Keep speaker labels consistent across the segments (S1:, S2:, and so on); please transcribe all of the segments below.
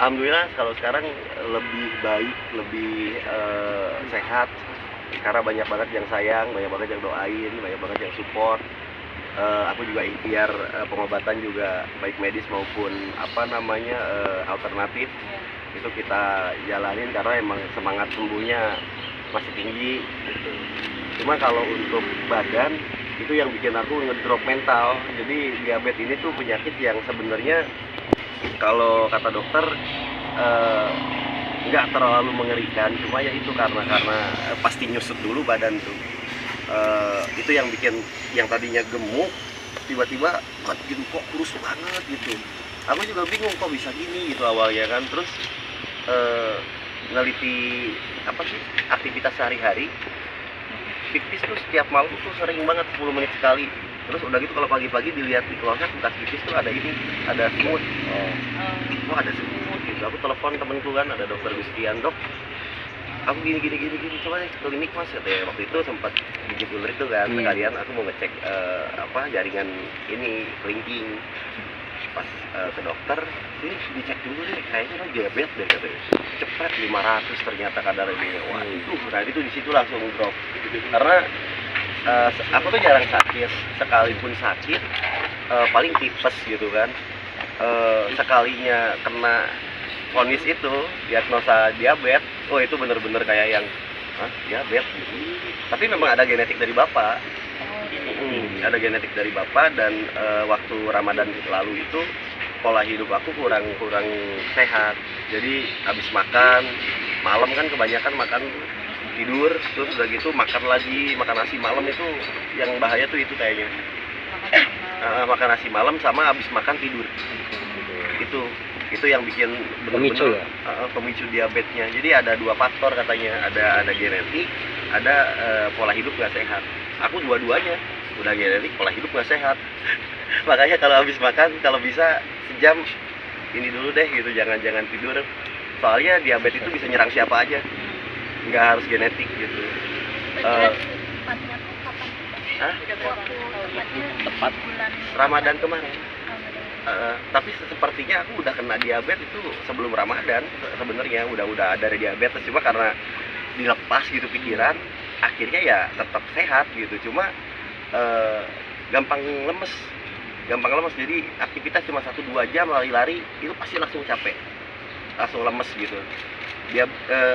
S1: Alhamdulillah kalau sekarang lebih baik, lebih sehat karena banyak banget yang sayang, banyak banget yang doain, banyak banget yang support. Aku juga ikhtiar pengobatan juga baik medis maupun apa namanya alternatif itu kita jalanin karena emang semangat sembuhnya masih tinggi gitu. Cuma kalau untuk badan itu yang bikin aku ngedrop mental. Jadi diabetes ini tuh penyakit yang sebenarnya kalau kata dokter eh, nggak terlalu mengerikan, cuma ya itu karena pasti nyusut dulu badan tuh. Itu yang bikin yang tadinya gemuk tiba-tiba gitu kok kurus banget gitu. Aku juga bingung kok bisa gini gitu awalnya kan. Terus eh, neliti apa sih aktivitas sehari-hari, pipis tuh setiap malam tuh sering banget 10 menit sekali. Terus udah gitu kalau pagi-pagi dilihat di kloset bekas pipis tuh ada ini, ada semut. Oh ada semut gitu. Aku telepon temenku kan, ada dokter Gustian, dok aku gini coba deh ke klinik mas katanya. Waktu itu sempat gigit ular itu kan, sekalian aku mau ngecek apa jaringan ini kelingking. Pas ke dokter sini dicek dulu deh, kayaknya lo diabetes deh katanya. Cepet 500 ternyata kadar ininya. Wah itu berarti itu di situ langsung drop karena aku tuh jarang sakit, sekalipun sakit paling tipes gitu kan. Sekalinya kena vonis itu diagnosa diabetes, oh itu bener-bener kayak yang diabetes gitu. Tapi memang ada genetik dari bapak. Ada genetik dari bapak dan waktu Ramadan lalu itu pola hidup aku kurang sehat. Jadi habis makan malam kan kebanyakan makan tidur, terus udah gitu makan nasi malam itu yang bahaya tuh itu kayaknya. Makan nasi malam sama habis makan tidur. Itu yang bikin
S2: pemicu ya?
S1: Pemicu diabetesnya. Jadi ada dua faktor katanya, ada genetik, ada pola hidup nggak sehat. Aku dua-duanya, udah genetik, pola hidup nggak sehat. Makanya kalau habis makan, kalau bisa sejam ini dulu deh gitu, jangan tidur. Soalnya diabetes itu bisa nyerang siapa aja, nggak harus genetik gitu.
S3: Tepatnya tuh kapan? Udah berapa tepatnya?
S1: Tepat Ramadan kemarin. Tapi sepertinya aku udah kena diabetes itu sebelum Ramadan sebenarnya, udah ada diabetes, cuma karena dilepas gitu pikiran akhirnya ya tetap sehat gitu. Cuma gampang lemes, jadi aktivitas cuma 1-2 jam lari-lari itu pasti langsung capek, langsung lemes gitu.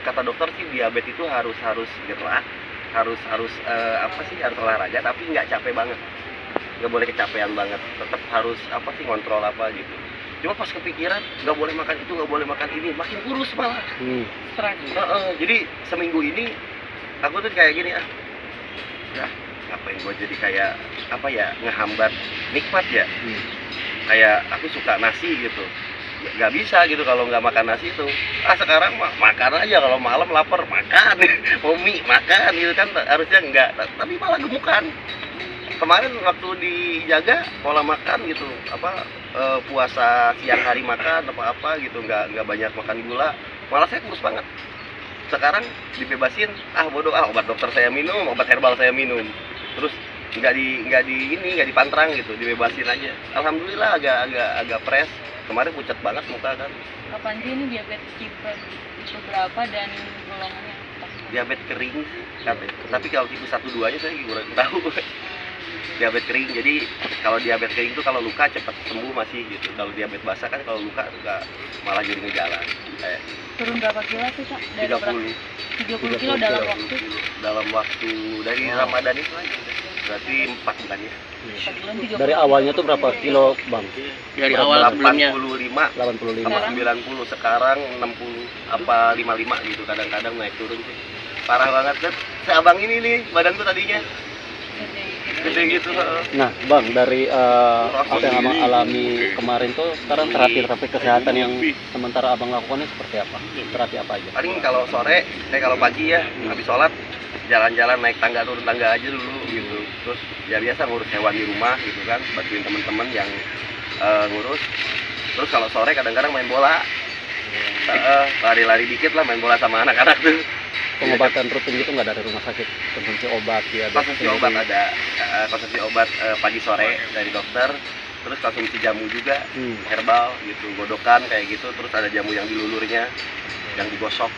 S1: Kata dokter sih diabetes itu harus gerak, harus harus olahraga tapi nggak capek banget, nggak boleh kecapean banget, tetap harus ngontrol gitu. Cuma pas kepikiran nggak boleh makan itu, nggak boleh makan ini, makin kurus malah. Jadi seminggu ini aku tuh kayak gini ya ngapain gue jadi kayak ngehambat nikmat ya. Kayak aku suka nasi gitu, nggak bisa gitu kalau nggak makan nasi itu. Sekarang makan aja, kalau malam lapar makan, mau mie makan gitu kan, harusnya enggak, tapi malah gemukan. Kemarin waktu dijaga pola makan gitu, puasa siang hari makan apa gitu, nggak banyak makan gula, malah saya kurus banget. Sekarang dibebasin, bodoh, obat dokter saya minum, obat herbal saya minum, terus nggak dipantrang gitu, dibebasin aja. Alhamdulillah agak fresh. Kemarin pucat banget muka kan.
S3: Kapan sih ini diabetes tipe berapa dan golongannya apa?
S1: Diabetes kering sih katanya. Tapi kalau tipe 1-2 nya saya kurang tahu. Diabetes kering, jadi kalau diabetes kering itu kalau luka cepat sembuh masih gitu. Kalau diabetes basah kan kalau luka malah jadi ngejalan kayak.
S3: Turun berapa kilo sih Kak? Dari 30 kilo
S1: dalam waktu dari Ramadan itu aja. Berarti 4 bulan ya.
S3: 4 bulan 30
S2: Dari awalnya tuh berapa kilo bang?
S4: Dari awal sebelumnya
S1: 85 sama 90, sekarang 60 55 gitu, kadang-kadang naik turun sih. Parah banget kan. Abang ini nih badanku tadinya gede gitu.
S2: Nah bang, dari apa yang abang alami kemarin tuh sekarang terapi kesehatan yang sementara abang lakukan ini seperti apa? Terapi apa aja?
S1: Paling kalau sore, kalau pagi ya habis sholat jalan-jalan naik tangga turun tangga aja dulu gitu. Terus ya biasa ngurus hewan di rumah gitu kan, bantuin teman-teman yang ngurus. Terus kalau sore kadang-kadang main bola, lari-lari dikit lah, main bola sama anak-anak tuh.
S2: Pengobatan rutin gitu nggak dari rumah sakit? Konsumsi obat ya?
S1: Konsumsi obat ada, konsumsi obat pagi sore dari dokter. terus konsumsi jamu juga herbal gitu, godokan kayak gitu, terus ada jamu yang dilulurnya yang digosok.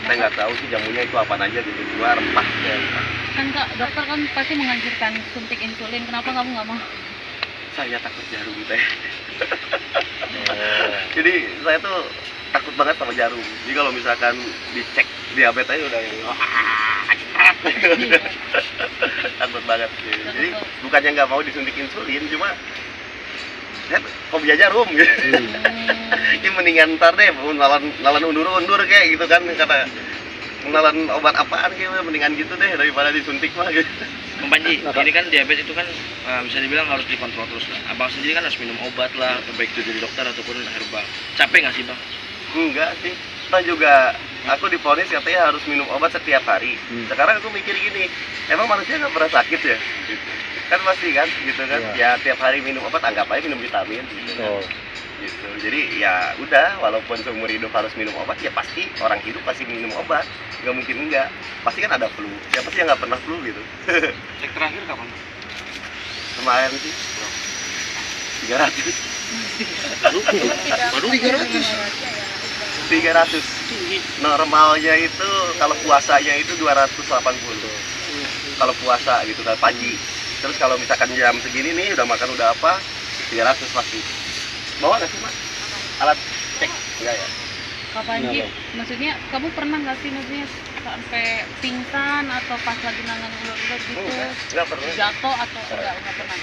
S1: Saya nggak tahu sih jamunya itu apa aja gitu, dua rempah ya.
S3: Kan Kak, dokter kan pasti menganjurkan suntik insulin, kenapa kamu nggak mau?
S1: Saya takut jarum teh. Jadi saya tuh takut banget sama jarum. Jadi kalau misalkan dicek diabetes aja udah yang takut banget. Jadi bukannya nggak mau disuntik insulin, cuma saya fobia jarum gitu. Ini mendingan ntar deh nalan undur-undur kayak gitu kan, kata nalan obat apaan gitu, mendingan gitu deh daripada disuntik mah gitu.
S4: Bang Panji, ini kan diabetes itu kan bisa dibilang harus dikontrol terus lah. Abang sendiri kan harus minum obat lah, baik itu dari dokter ataupun herbal. Capek nggak sih bang?
S1: Enggak sih, kita juga, aku divonis katanya harus minum obat setiap hari. Sekarang aku mikir gini, emang manusia nggak pernah sakit ya? Gitu. Kan pasti kan, gitu kan? Ya tiap hari minum obat, anggap aja minum vitamin. Gitu. Gitu. Jadi ya udah, walaupun seumur hidup harus minum obat, ya pasti orang hidup pasti minum obat. Nggak mungkin enggak. Pasti kan ada flu. Siapa sih yang nggak pernah flu gitu?
S4: Cek terakhir kapan?
S1: Kemarin sih 300.
S4: Baru 300.
S1: 300. Normalnya itu kalau puasanya itu 280. Kalau puasa gitu kan pagi. Terus kalau misalkan jam segini nih udah makan udah apa? 300 pasti. Bawa nggak sih Mas? Alat cek? Enggak ya?
S3: Kak Panji, maksudnya kamu pernah nggak sih maksudnya sampai pingsan atau pas lagi nangan ular-ular gitu?
S1: Enggak pernah.
S3: Jatuh atau enggak pernah?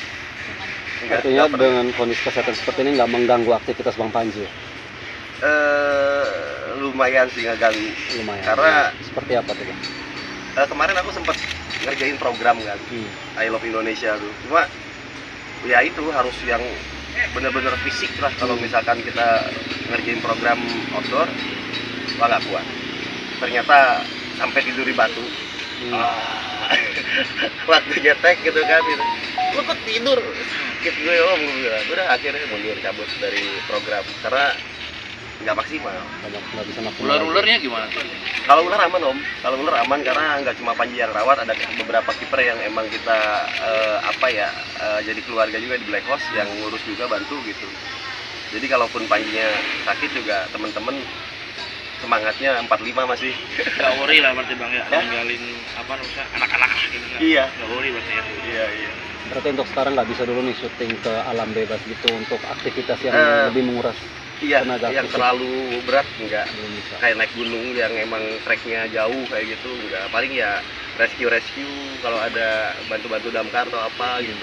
S3: Cuman
S2: Artinya dengan kondisi kesehatan seperti ini nggak mengganggu aktivitas Bang Panji?
S1: Lumayan sih ngeganggu.
S2: Lumayan.
S1: Karena
S2: seperti apa tuh Bang?
S1: kemarin aku sempat ngerjain program kan, I Love Indonesia tuh. Cuma ya itu harus yang bener-bener fisik lah. Kalau misalkan kita ngerjain program outdoor, wah nggak kuat. Ternyata sampai tidur di batu. Waktu nyetek gitu kan, gitu. Lu kok tidur? Sakit gue om, gue bilang. Udah akhirnya mundur cabut dari program karena nggak maksimal.
S2: Nggak bisa maksimal.
S4: Ular-ularnya gimana tuh?
S1: Kalau ular aman om, kalau ular aman karena nggak cuma Panji yang rawat, ada beberapa kiper yang emang kita jadi keluarga juga di Black House yang ngurus juga, bantu gitu. Jadi kalaupun Panjinya sakit juga teman-teman semangatnya 45 masih.
S4: Gak worry lah berarti bang ya, ninggalin apa namanya anak-anak gitu nggak?
S1: Iya.
S4: Gak worry berarti ya.
S1: Iya iya.
S2: Berarti untuk sekarang nggak bisa dulu nih syuting ke alam bebas gitu untuk aktivitas yang lebih menguras
S1: Iya,
S2: tenaga
S1: yang
S2: fisik.
S1: terlalu berat enggak.
S2: Belum bisa.
S1: Kayak naik gunung yang emang treknya jauh kayak gitu enggak. Paling ya rescue kalau ada bantu-bantu damkar atau apa gitu.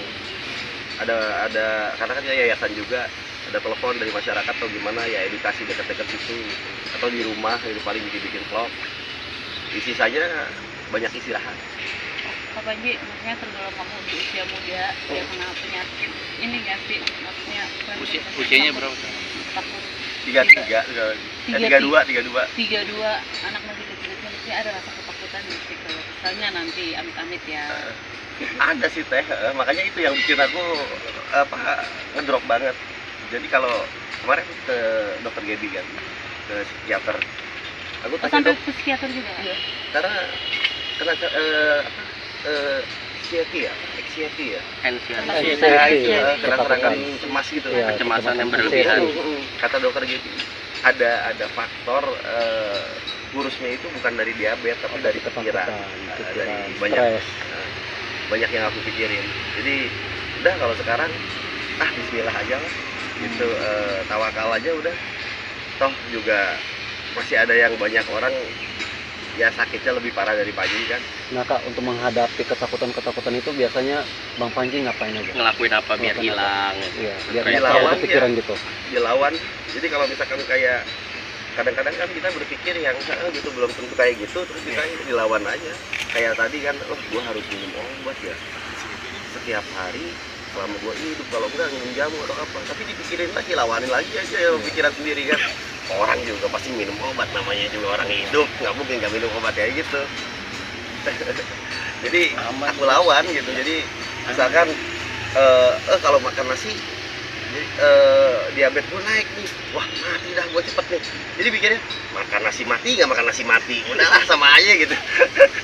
S1: Ada karena kan yayasan juga, ada telepon dari masyarakat atau gimana ya, edukasi dekat-dekat situ gitu. Atau di rumah itu paling bikin vlog. Isi saja banyak istirahat.
S3: Kak Panji, maksudnya tergolong kamu di usia muda yang kena penyakit ini nggak sih? Maksudnya
S4: Usianya berapa?
S3: Takut
S1: 33 32
S3: 32 anak masih kecil-kecil sih, ada rasa ketakutan nggak sih kalau misalnya nanti amit-amit ya?
S1: Ada sih teh, makanya itu yang bikin aku ngedrop banget. Jadi kalau kemarin aku ke dokter Gaby kan, ke psikiater, aku tanya
S3: Sampai
S1: dok,
S3: ke psikiater juga?
S1: iya, karena kena anxiety ya, kena serangan cemas gitu,
S2: Iya,
S4: kecemasan yang
S2: kecemasan
S4: berlebihan.
S1: Kata dokter Gaby, ada faktor kurusnya itu bukan dari diabetes tapi dari pikiran, dari banyak
S2: stres.
S1: banyak yang aku pikirin. Jadi udah kalau sekarang bismillah aja lah gitu, tawakal aja udah. Toh juga masih ada yang banyak orang ya sakitnya lebih parah dari Panji kan.
S2: Nah Kak, untuk menghadapi ketakutan itu biasanya Bang Panji ngapain aja?
S4: Ngelakuin apa biar
S2: Ngelakuin
S4: hilang?
S2: Iya, biar
S1: Kayak
S2: nggak
S1: lawan,
S2: kepikiran gitu.
S1: Dilawan. Jadi kalau misalkan kayak kadang-kadang kan kita berpikir yang gitu belum tentu kayak gitu, terus kita dilawan aja. Kayak tadi kan, gua harus minum obat ya setiap hari selama gua hidup, kalau enggak minum jamu atau apa. Tapi dipikirin lagi, lawanin lagi aja ya pikiran sendiri kan. Orang juga pasti minum obat, namanya juga orang hidup, nggak mungkin nggak minum obat kayak gitu. Jadi aku lawan gitu. Jadi misalkan kalau makan nasi diabetes gue naik nih, wah mati dah gue cepet nih. Jadi pikirnya makan nasi mati nggak makan nasi mati, udahlah sama aja gitu.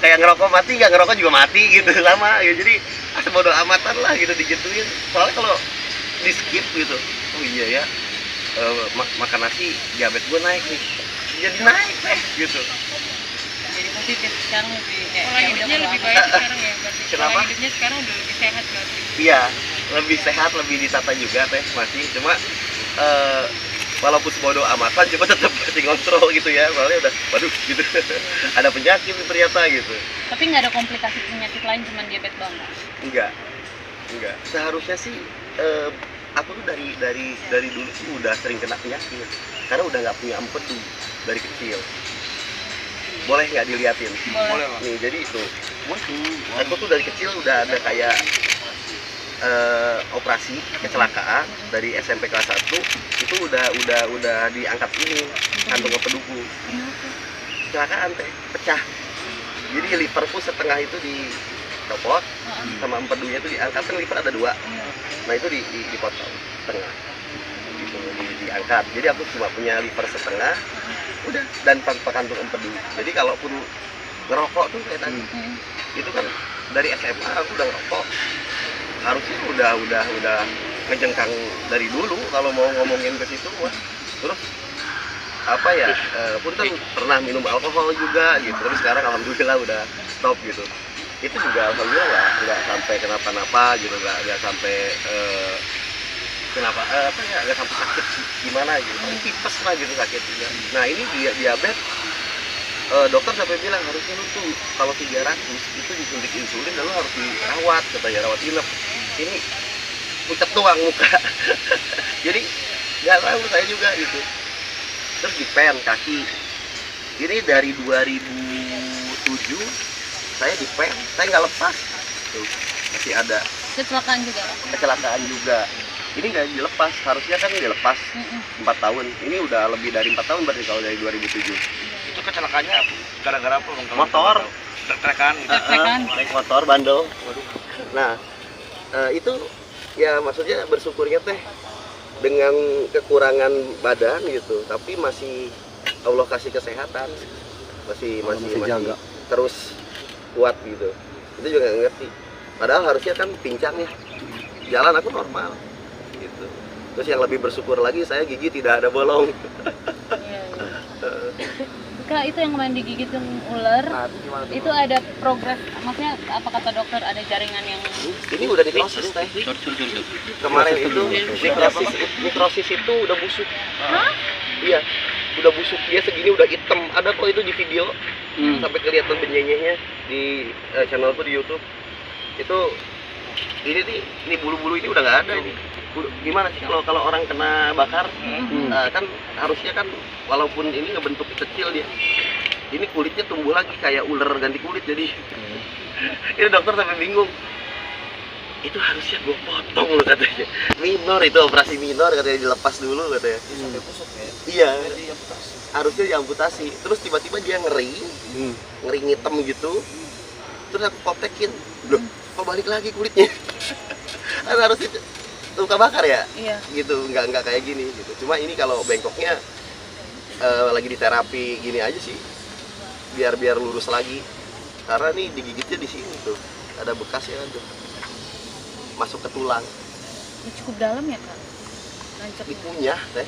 S1: Kayak ngerokok mati nggak ngerokok juga mati gitu, sama gitu. Jadi bodo amatan lah gitu digituin. Soalnya kalau di skip gitu. Oh iya ya, makan nasi diabetes gue naik nih, jadi naik deh gitu.
S3: Jadi positif sekarang lebih kayak
S5: Pola hidupnya lebih baik sekarang ya berarti.
S1: Kenapa?
S5: Pola hidupnya sekarang udah lebih sehat berarti.
S1: Iya, lebih sehat, lebih ditata juga teh masih. Cuma walaupun sebodoh amatan, cuma tetap masih ngontrol gitu ya. Soalnya udah, waduh gitu. Ada penyakit ternyata gitu.
S3: Tapi nggak ada komplikasi penyakit lain, cuma diabetes doang nggak?
S1: Enggak. Seharusnya sih aku tuh dari dulu sih udah sering kena penyakit. Karena udah nggak punya empedu dari kecil. Boleh nggak diliatin?
S3: Boleh.
S1: Nih, jadi itu. Aku tuh dari kecil udah ada kayak operasi kecelakaan dari SMP kelas 1 itu udah diangkat ini kantung empeduku. Kecelakaan teh pecah. Jadi liverku setengah itu dicopot sama empedunya itu diangkat, kan liver ada 2. Nah itu dipotong setengah. Gitu, diangkat. Jadi aku cuma punya liver setengah, udah, dan tanpa kantung empedu. Jadi kalaupun ngerokok tuh kayak tadi, itu kan dari SMA aku udah ngerokok. Harusnya udah ngejengkang dari dulu kalau mau ngomongin ke situ mah. Terus apa ya, punten pernah minum alkohol juga gitu, tapi sekarang alhamdulillah udah stop gitu. Itu juga alhamdulillah nggak sampai kenapa-napa gitu, nggak sampai nggak sampai sakit gimana gitu, paling tipes lah gitu sakit juga. Nah ini diabetes, dokter sampai bilang harusnya lu tuh kalau 300 itu disuntik insulin lalu harus dirawat, katanya rawat inap. Ini pucat doang muka. Jadi nggak tahu saya juga gitu. Terus dipen kaki. Ini dari 2007 saya dipen, saya nggak lepas. Tuh, masih ada
S3: Kecelakaan juga Pak?
S1: kecelakaan juga. Ini nggak dilepas, harusnya kan dilepas 4 tahun. Ini udah lebih dari 4 tahun berarti kalau dari 2007.
S4: Itu kecelakaannya gara-gara apa bang?
S1: Motor.
S4: Trek-trekan gitu.
S3: Trek-trekan.
S1: Naik motor bandel. Nah, itu ya maksudnya bersyukurnya teh dengan kekurangan badan gitu, tapi masih Allah kasih kesehatan, masih
S2: jaga.
S1: terus kuat gitu. Itu juga nggak ngerti. Padahal harusnya kan pincang ya, jalan aku normal gitu. Terus yang lebih bersyukur lagi saya gigi tidak ada bolong.
S3: Iya. Kak, itu yang kemarin digigit ular, itu ada progres, maksudnya apa kata dokter, ada jaringan yang
S1: Ini udah nekrosis teh. Kemarin itu nekrosis itu udah busuk. Iya, udah busuk, dia segini udah hitam. Ada kok itu di video, sampai kelihatan benyenyehnya di channelku di YouTube. Itu ini nih, ini bulu-bulu ini udah nggak ada ini. Gimana sih kalau orang kena bakar, kan harusnya kan walaupun ini ngebentuk kecil dia, ini kulitnya tumbuh lagi kayak ular ganti kulit. Jadi ini dokter sampai bingung, itu harusnya gue potong loh katanya, minor itu, operasi minor katanya, dilepas dulu katanya. Sampai busuk ya? Iya, harusnya diamputasi. Terus tiba-tiba dia ngeri hitam gitu. Terus aku kontekin, loh kok balik lagi kulitnya? Kan harusnya luka bakar ya? Iya. Gitu, nggak kayak gini gitu. Cuma ini kalau bengkoknya lagi di terapi gini aja sih, biar lurus lagi. Karena nih digigitnya di sini tuh, ada bekasnya tuh, masuk ke tulang.
S3: cukup dalam ya Kak? Nancep.
S1: Dikunyah teh,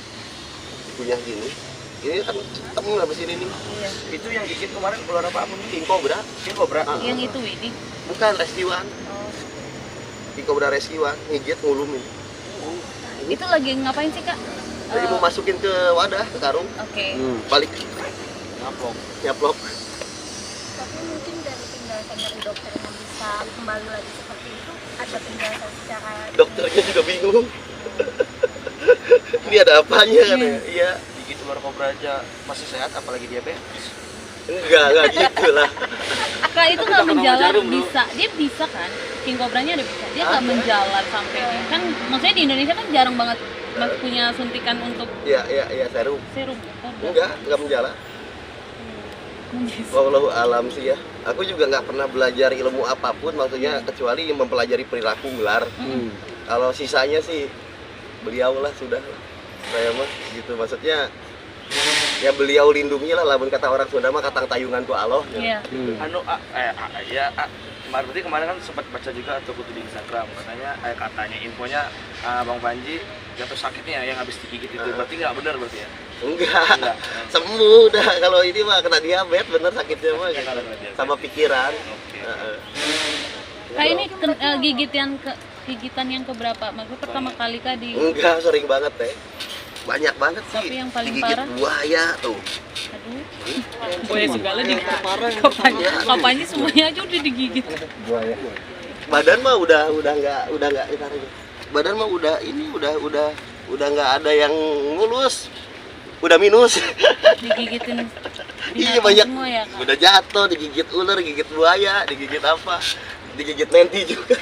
S1: dikunyah gini. Ini kan hitam habis ini nih.
S3: Iya.
S4: Itu yang gigit kemarin ular apa?
S1: King Cobra.
S3: Yang itu Widi.
S1: Bukan rescuean.
S3: Oh.
S1: King Cobra rescuean, ngigit ngulumin.
S3: Itu lagi ngapain sih Kak?
S1: Jadi mau masukin ke wadah, ke karung,
S3: Oke.
S1: balik nyaplok.
S6: Tapi mungkin dari penjelasan dari dokter yang bisa kembali lagi seperti itu, ada penjelasan secara
S1: Dokternya juga bingung. Ini ada apanya katanya? Iya.
S4: Gigit ular kobra aja masih sehat, apalagi diabetes.
S1: Enggak gitu lah.
S3: Kak itu nggak menjalar bisa, dia bisa kan? King Cobra-nya ada bisa, dia nggak menjalar sampai kan, maksudnya di Indonesia kan jarang banget punya suntikan untuk
S1: Iya, serum.
S3: serum.
S1: Enggak menjala. Wallahu alam sih ya. Aku juga nggak pernah belajar ilmu apapun, maksudnya kecuali yang mempelajari perilaku ular. Kalau sisanya sih beliau lah sudah lah. Saya mah gitu, maksudnya ya beliau lindungi lah, lamun kata orang Sunda mah katang tayungan ku Allah.
S3: Iya.
S4: Anu berarti kemarin kan sempat baca juga atau di Instagram katanya infonya Bang Panji jatuh sakitnya yang habis digigit itu, berarti nggak benar berarti ya?
S1: Enggak. Sembuh dah, kalau ini mah kena diabetes bener sakitnya mah gitu. Sama pikiran.
S4: Oke.
S3: Kak ini gigitan yang keberapa? Maksudnya pertama kali kah di
S1: Enggak, sering banget teh. Banyak banget sih.
S3: Tapi yang paling
S1: digigit
S3: parah?
S1: buaya tuh.
S3: aduh.
S5: Oh ya segala di
S3: Kapannya semuanya aja udah digigit.
S1: Badan mah udah enggak badan mah udah nggak ada yang mulus, udah minus.
S3: Digigitin
S1: Iya
S3: binatang
S1: banyak,
S3: semua ya, Kak?
S1: udah jatuh, digigit ular, digigit buaya, digigit apa, digigit nanti juga.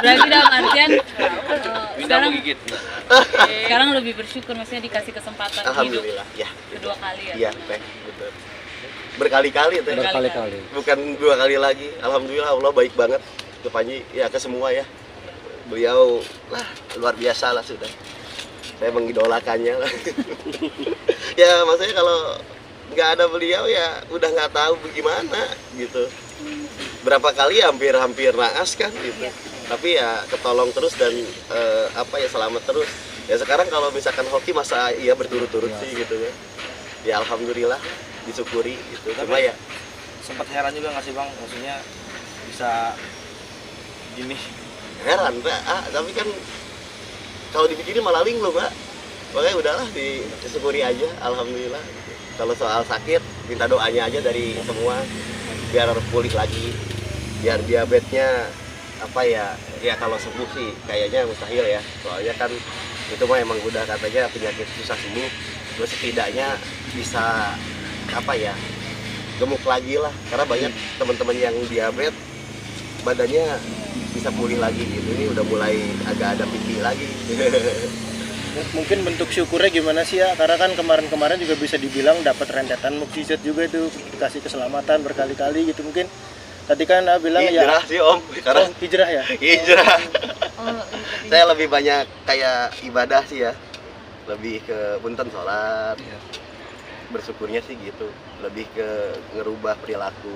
S3: Berarti dalam artian
S4: Winda mau gigit.
S3: sekarang lebih bersyukur, maksudnya dikasih kesempatan hidup
S1: Alhamdulillah, ya.
S3: kedua kali ya.
S1: Iya, teh, betul. Berkali-kali teh,
S2: Berkali-kali.
S1: bukan 2 kali lagi. Alhamdulillah Allah baik banget ke Panji, ya ke semua ya. Beliau lah luar biasa lah sudah. Saya mengidolakannya lah. Ya maksudnya kalau nggak ada beliau ya udah nggak tahu bagaimana gitu. Berapa kali hampir naas kan gitu. Tapi ya ketolong terus dan selamat terus. Ya sekarang kalau misalkan hoki masa iya berturut-turut sih gitu ya. Ya alhamdulillah disyukuri gitu. Cuma ya
S4: Sempat heran juga nggak sih Bang, maksudnya bisa gini.
S1: heran tapi kan kalau dipikirin malah linglung Mbak. Makanya udahlah disyukuri aja, alhamdulillah. Kalau soal sakit minta doanya aja dari semua biar pulih lagi, biar diabetesnya ya kalau sembuh sih kayaknya mustahil ya, soalnya kan itu mah emang udah katanya penyakit susah sembuh, terus setidaknya bisa gemuk lagi lah, karena banyak teman-teman yang diabetes badannya bisa pulih lagi gitu. Ini udah mulai agak ada pipi lagi.
S7: Mungkin bentuk syukurnya gimana sih ya, karena kan kemarin juga bisa dibilang dapat rentetan mukjizat juga itu, dikasih keselamatan berkali-kali gitu. Mungkin tadi kan bilang
S1: Hijrah sih Om, sekarang
S7: hijrah ya.
S1: hijrah. Saya lebih banyak kayak ibadah sih ya, lebih ke punten sholat, bersyukurnya sih gitu, lebih ke ngerubah perilaku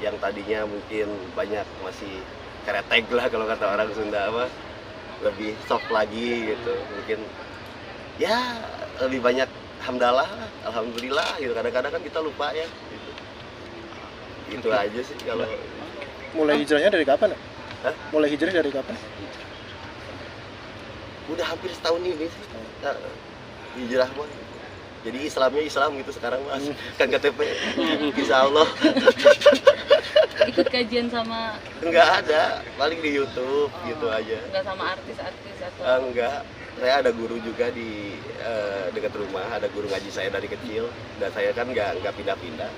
S1: yang tadinya mungkin banyak masih kereteg lah kalau kata orang Sunda apa, lebih soft lagi gitu, mungkin ya lebih banyak hamdalah, alhamdulillah gitu. Kadang-kadang kan kita lupa ya gitu. Itu aja sih kalau.
S7: Mulai hijrahnya dari kapan?
S1: Hah?
S7: Mulai hijrah dari kapan?
S1: Udah hampir setahun ini sih hijrah mah. Jadi Islamnya Islam gitu sekarang mas, kan KTP, insya Allah.
S3: Ikut kajian sama
S1: Enggak ada, paling di YouTube gitu aja.
S3: enggak sama artis-artis atau
S1: Enggak, saya ada guru juga di dekat rumah, ada guru ngaji saya dari kecil, dan saya kan nggak pindah-pindah.